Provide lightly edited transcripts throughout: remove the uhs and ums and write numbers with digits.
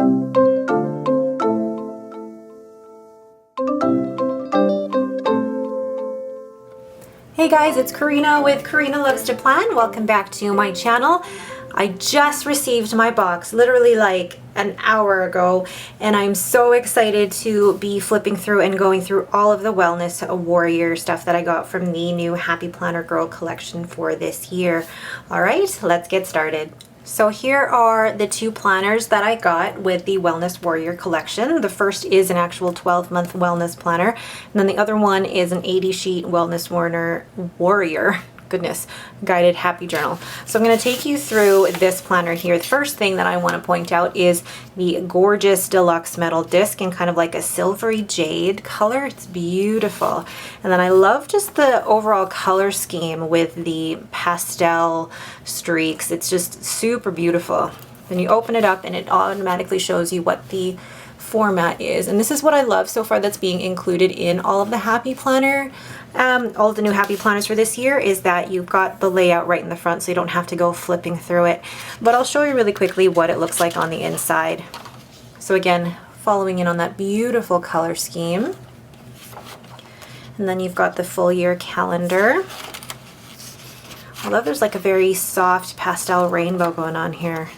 Hey guys, it's Karina with Karina Loves to Plan. Welcome back to my channel. I just received my box literally like an hour ago, and I'm so excited to be flipping through and going through all of the Wellness Warrior stuff that I got from the new Happy Planner Girl collection for this year. All right, let's get started. So here are the two planners that I got with the Wellness Warrior collection. The first is an actual 12-month wellness planner, and then the other one is an 80-sheet Wellness Warrior guided happy journal. So I'm going to take you through this planner here. The first thing that I want to point out is the gorgeous deluxe metal disc in kind of like a silvery jade color. It's beautiful. And then I love just the overall color scheme with the pastel streaks. It's just super beautiful. Then you open it up and it automatically shows you what the format is, and this is what I love so far that's being included in all of the Happy Planner, all of the new Happy Planners for this year, is that you've got the layout right in the front so you don't have to go flipping through it. But I'll show you really quickly what it looks like on the inside. So again, following in on that beautiful color scheme. And then you've got the full year calendar. I love there's like a very soft pastel rainbow going on here.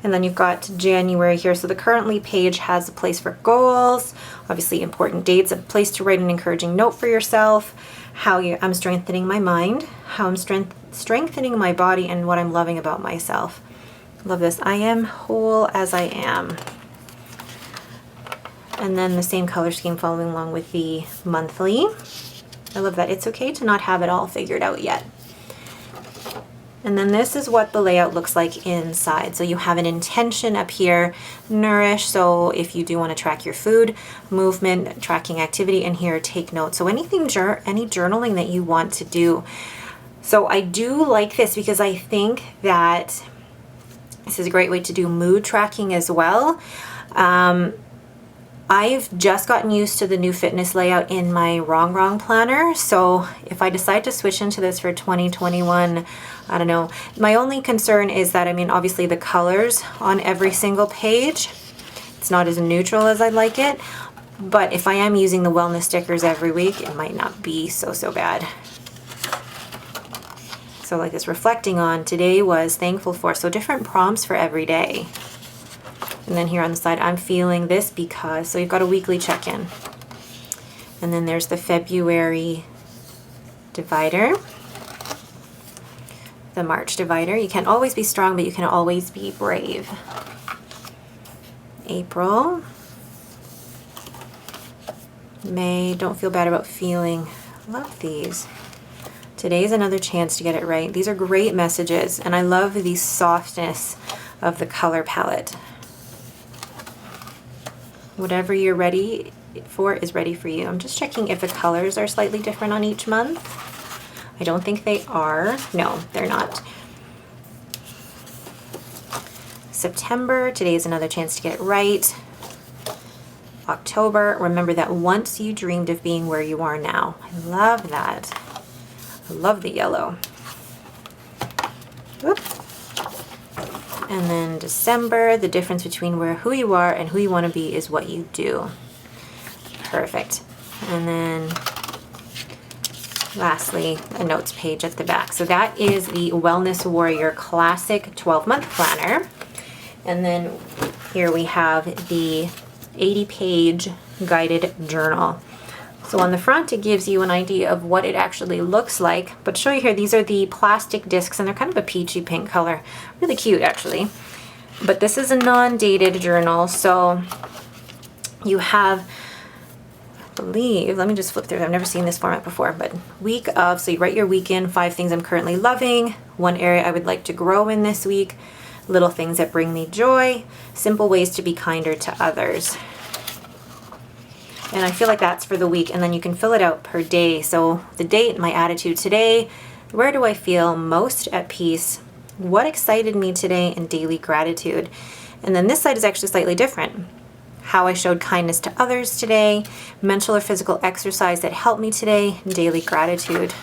And then you've got January here. So the currently page has a place for goals, obviously important dates, a place to write an encouraging note for yourself, I'm strengthening my mind, how I'm strengthening my body, and what I'm loving about myself. Love this. I am whole as I am. And then the same color scheme following along with the monthly. I love that. It's okay to not have it all figured out yet. And then this is what the layout looks like inside. So you have an intention up here, nourish. So if you do want to track your food, movement, tracking activity, and here take notes. So any journaling that you want to do. So I do like this because I think that this is a great way to do mood tracking as well. I've just gotten used to the new fitness layout in my Wrong planner. So if I decide to switch into this for 2021, I don't know. My only concern is that, I mean, obviously the colors on every single page, it's not as neutral as I'd like it. But if I am using the wellness stickers every week, it might not be so bad. So like this, reflecting on today was thankful for. So different prompts for every day. And then here on the side, I'm feeling this because, so you've got a weekly check-in. And then there's the February divider, the March divider. You can't always be strong, but you can always be brave. April, May, don't feel bad about feeling. Love these. Today's another chance to get it right. These are great messages, and I love the softness of the color palette. Whatever you're ready for is ready for you. I'm just checking if the colors are slightly different on each month. I don't think they are. No, they're not. September, today is another chance to get it right. October, remember that once you dreamed of being where you are now. I love that. I love the yellow. Whoop. And then December, the difference between who you are and who you want to be is what you do. Perfect. And then lastly, a notes page at the back. So that is the Wellness Warrior Classic 12-month planner. And then here we have the 80-page guided journal. So on the front, it gives you an idea of what it actually looks like. But show you here, these are the plastic discs, and they're kind of a peachy pink color. Really cute, actually. But this is a non-dated journal, so you have, I believe, let me just flip through. I've never seen this format before, but week of, so you write your week in, 5 things I'm currently loving, 1 area I would like to grow in this week, little things that bring me joy, simple ways to be kinder to others. And I feel like that's for the week, and then you can fill it out per day. So the date, my attitude today, where do I feel most at peace, what excited me today, and daily gratitude. And then this side is actually slightly different. How I showed kindness to others today, mental or physical exercise that helped me today, daily gratitude.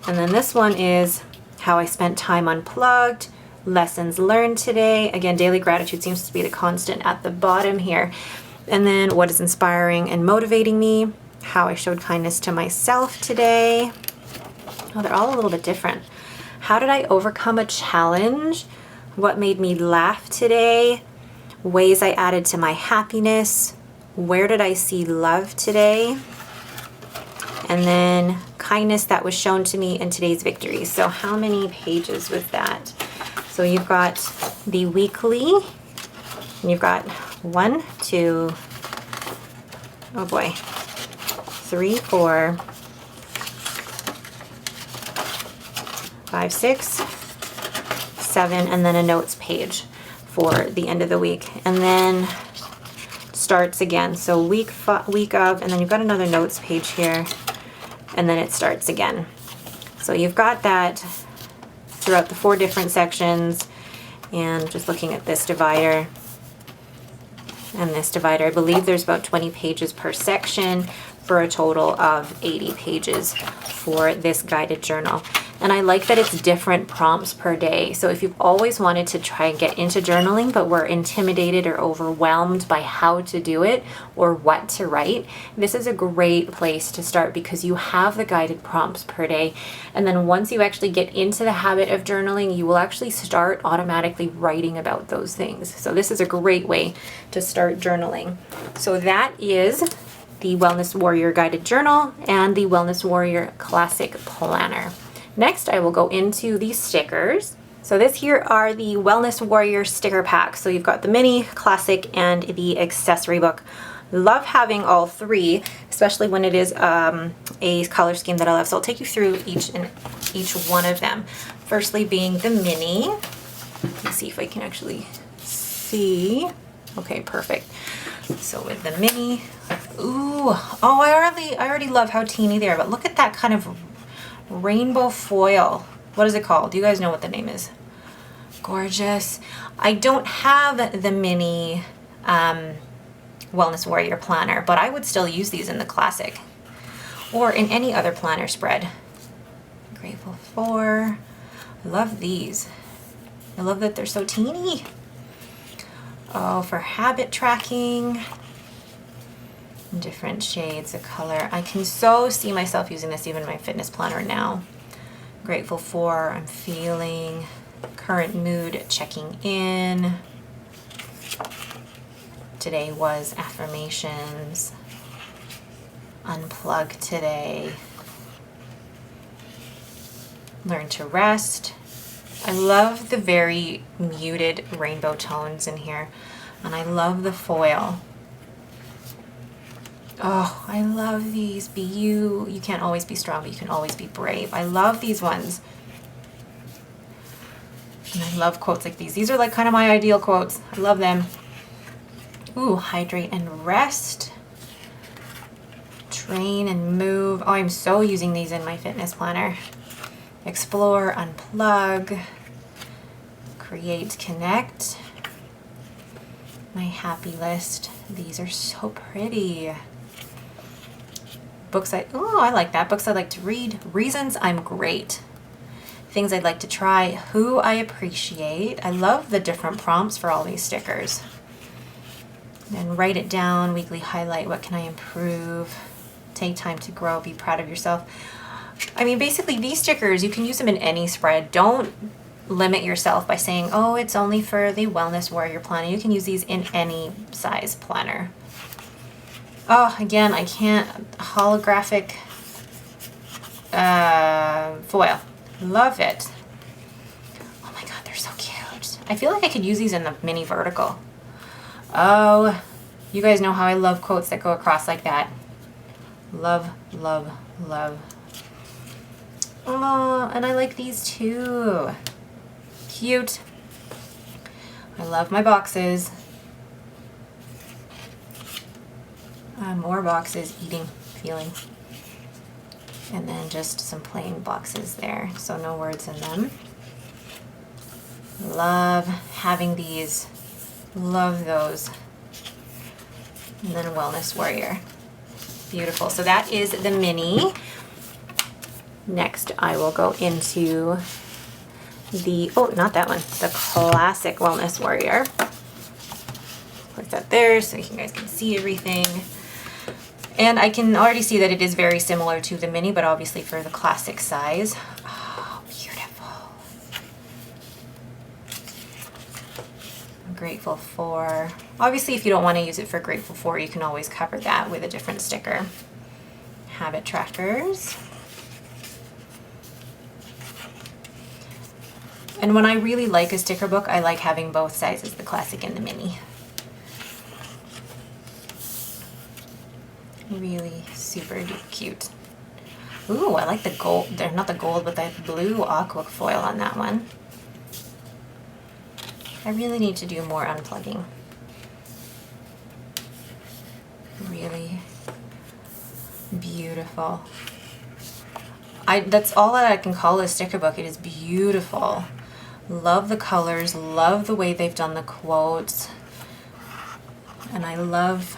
And then this one is how I spent time unplugged, lessons learned today. Again, daily gratitude seems to be the constant at the bottom here. And then what is inspiring and motivating me, how I showed kindness to myself today. Oh, they're all a little bit different. How did I overcome a challenge? What made me laugh today? Ways I added to my happiness. Where did I see love today? And then kindness that was shown to me in today's victory. So how many pages was that? So you've got the weekly, and you've got 1, 2, oh boy, 3, 4, 5, 6, 7, and then a notes page for the end of the week. And then starts again. So week of, and then you've got another notes page here, and then it starts again. So you've got that throughout the 4 different sections, and just looking at this divider and this divider, I believe there's about 20 pages per section for a total of 80 pages for this guided journal. And I like that it's different prompts per day. So if you've always wanted to try and get into journaling but were intimidated or overwhelmed by how to do it or what to write, this is a great place to start because you have the guided prompts per day. And then once you actually get into the habit of journaling, you will actually start automatically writing about those things. So this is a great way to start journaling. So that is the Wellness Warrior Guided Journal and the Wellness Warrior Classic Planner. Next, I will go into the stickers. So this here are the Wellness Warrior sticker packs. So you've got the mini, classic, and the accessory book. Love having all 3, especially when it is a color scheme that I love. So I'll take you through each one of them. Firstly being the mini. Let's see if I can actually see. Okay, perfect. So with the mini, ooh, oh, I already love how teeny they are, but look at that kind of rainbow foil. What is it called? Do you guys know what the name is? Gorgeous. I don't have the mini Wellness Warrior planner, but I would still use these in the classic or in any other planner spread. Grateful for. I love these. I love that they're so teeny. Oh, for habit tracking. Different shades of color. I can so see myself using this even in my fitness planner now. Grateful for, I'm feeling, current mood, checking in. Today was affirmations. Unplug today. Learn to rest. I love the very muted rainbow tones in here, and I love the foil. Oh, I love these. Be you. You can't always be strong, but you can always be brave. I love these ones. And I love quotes like these. These are like kind of my ideal quotes. I love them. Ooh, hydrate and rest. Train and move. Oh, I'm so using these in my fitness planner. Explore, unplug, create, connect. My happy list. These are so pretty. Books I like that. Books I'd like to read. Reasons I'm great. Things I'd like to try. Who I appreciate. I love the different prompts for all these stickers. And write it down. Weekly highlight. What can I improve? Take time to grow. Be proud of yourself. I mean, basically these stickers, you can use them in any spread. Don't limit yourself by saying, oh, it's only for the Wellness Warrior planner. You can use these in any size planner. Oh, again, I can't. Holographic foil. Love it. Oh my God, they're so cute. I feel like I could use these in the mini vertical. Oh, you guys know how I love quotes that go across like that. Love, love, love. Oh, and I like these too. Cute. I love my boxes. More boxes, eating, feeling. And then just some plain boxes there, so no words in them. Love having these. Love those. And then Wellness Warrior. Beautiful. So that is the mini. Next, I will go into the, oh, not that one, the classic Wellness Warrior. Put that there so you guys can see everything. And I can already see that it is very similar to the mini, but obviously for the classic size. Oh, beautiful. I'm grateful for, obviously if you don't want to use it for grateful for, you can always cover that with a different sticker. Habit trackers. And when I really like a sticker book, I like having both sizes, the classic and the mini. Really super cute. Ooh, I like the gold, they're not the gold, but the blue aqua foil on that one. I really need to do more unplugging. Really beautiful. That's all that I can call a sticker book. It is beautiful. Love the colors, love the way they've done the quotes, and I love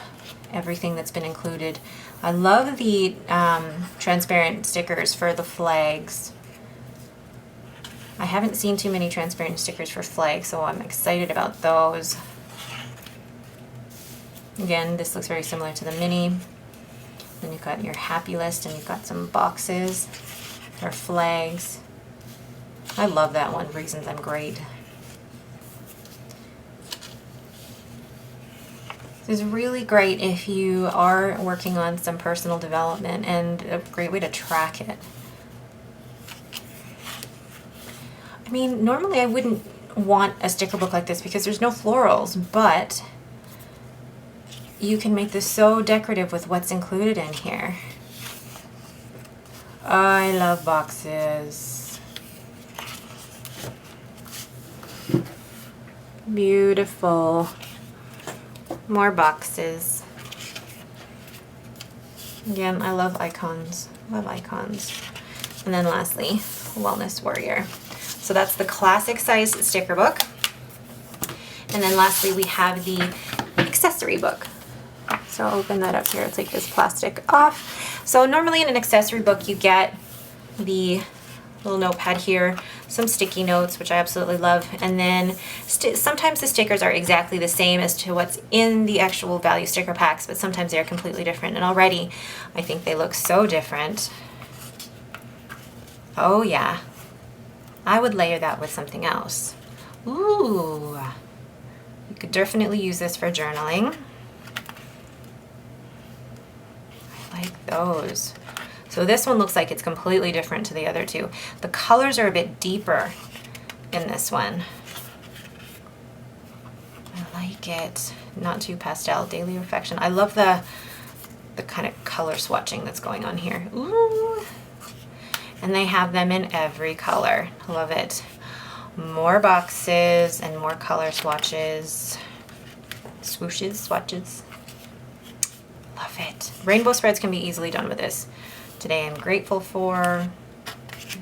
everything that's been included. I love the transparent stickers for the flags. I haven't seen too many transparent stickers for flags, so I'm excited about those. Again, this looks very similar to the mini. Then you've got your happy list, and you've got some boxes or flags. I love that one, Reasons I'm Great. This is really great if you are working on some personal development, and a great way to track it. I mean, normally I wouldn't want a sticker book like this because there's no florals, but you can make this so decorative with what's included in here. I love boxes. Beautiful. More boxes. Again, I love icons. Love icons. And then lastly, Wellness Warrior. So that's the classic size sticker book. And then lastly, we have the accessory book. So I'll open that up here. I'll take this plastic off. So normally in an accessory book, you get the little notepad here, some sticky notes, which I absolutely love, and then sometimes the stickers are exactly the same as to what's in the actual value sticker packs, but sometimes they're completely different, and already I think they look so different. Oh yeah, I would layer that with something else. Ooh, you could definitely use this for journaling. I like those. So this one looks like it's completely different to the other two. The colors are a bit deeper in this one. I like it. Not too pastel. Daily Reflection. I love the kind of color swatching that's going on here. Ooh. And they have them in every color. Love it. More boxes and more color swatches. Swooshes, swatches. Love it. Rainbow spreads can be easily done with this. Today I'm grateful for.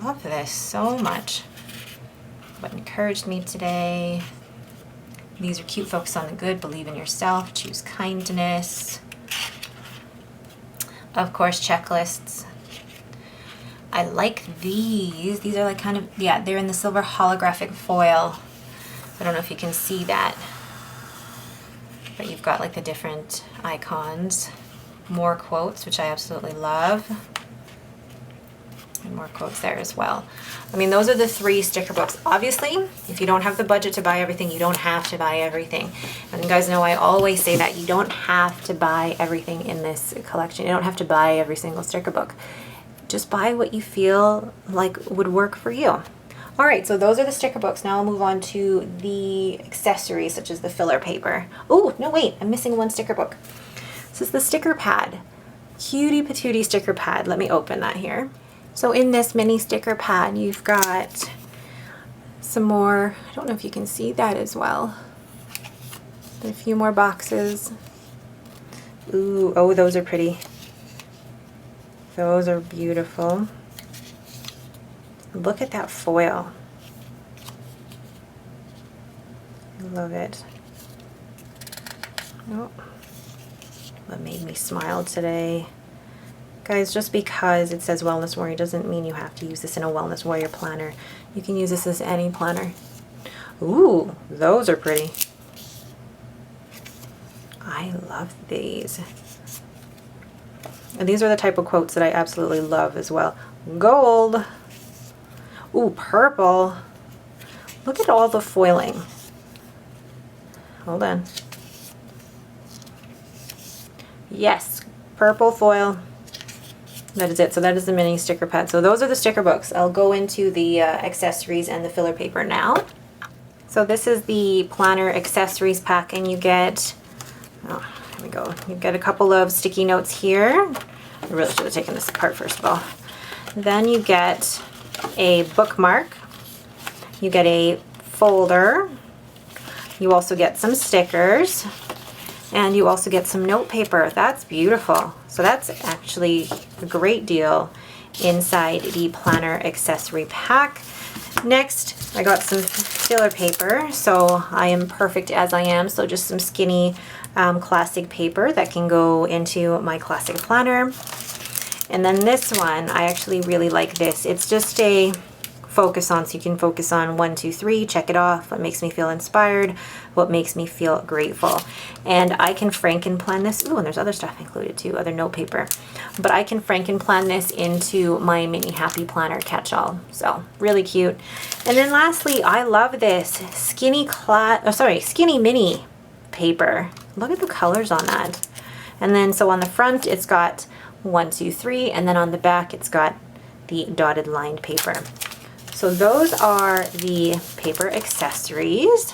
Love this so much. What encouraged me today. These are cute. Focus on the good. Believe in yourself. Choose kindness. Of course, checklists. I like these. These are like kind of, yeah, they're in the silver holographic foil. I don't know if you can see that. But you've got like the different icons. More quotes, which I absolutely love. And more quotes there as well. I mean, those are the 3 sticker books. Obviously, if you don't have the budget to buy everything, you don't have to buy everything. And you guys know I always say that you don't have to buy everything in this collection. You don't have to buy every single sticker book. Just buy what you feel like would work for you. All right, so those are the sticker books. Now I'll move on to the accessories, such as the filler paper. Oh, no, wait, I'm missing one sticker book. This is the sticker pad. Cutie patootie sticker pad. Let me open that here. So in this mini sticker pad, you've got some more, I don't know if you can see that as well. A few more boxes. Ooh, oh, those are pretty. Those are beautiful. Look at that foil. I love it. Oh, what made me smile today. Guys, just because it says Wellness Warrior doesn't mean you have to use this in a Wellness Warrior planner. You can use this as any planner. Ooh, those are pretty. I love these. And these are the type of quotes that I absolutely love as well. Gold. Ooh, purple. Look at all the foiling. Hold on. Yes, purple foil. That is it. So that is the mini sticker pad. So those are the sticker books. I'll go into the accessories and the filler paper now. So this is the planner accessories pack, and you get, oh, here we go. You get a couple of sticky notes here. I really should have taken this apart first of all. Then you get a bookmark. You get a folder. You also get some stickers. And you also get some note paper. That's beautiful. So that's actually a great deal inside the planner accessory pack. Next, I got some filler paper. So I am perfect as I am. So just some skinny classic paper that can go into my classic planner. And then this one, I actually really like this. It's just a focus on, so you can focus on 1, 2, 3, check it off, what makes me feel inspired, what makes me feel grateful. And I can Franken-plan this. Ooh, and there's other stuff included too, other note paper. But I can Franken-plan this into my mini happy planner catch-all. So really cute. And then lastly, I love this skinny mini paper. Look at the colors on that. And then so on the front it's got 1, 2, 3, and then on the back it's got the dotted lined paper. So those are the paper accessories.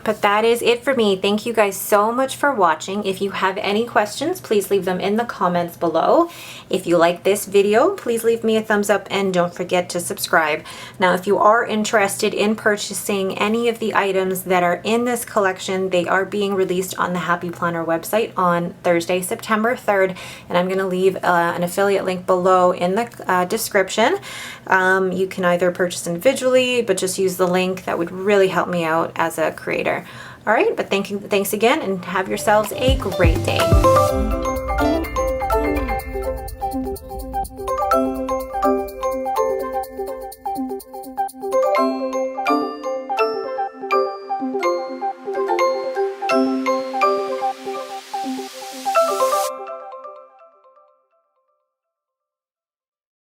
But that is it for me. Thank you guys so much for watching. If you have any questions, please leave them in the comments below. If you like this video, please leave me a thumbs up and don't forget to subscribe. Now, if you are interested in purchasing any of the items that are in this collection, they are being released on the Happy Planner website on Thursday, September 3rd. And I'm gonna leave an affiliate link below in the description. You can either purchase individually, but just use the link. That would really help me out as a creator. All right, but thanks again and have yourselves a great day.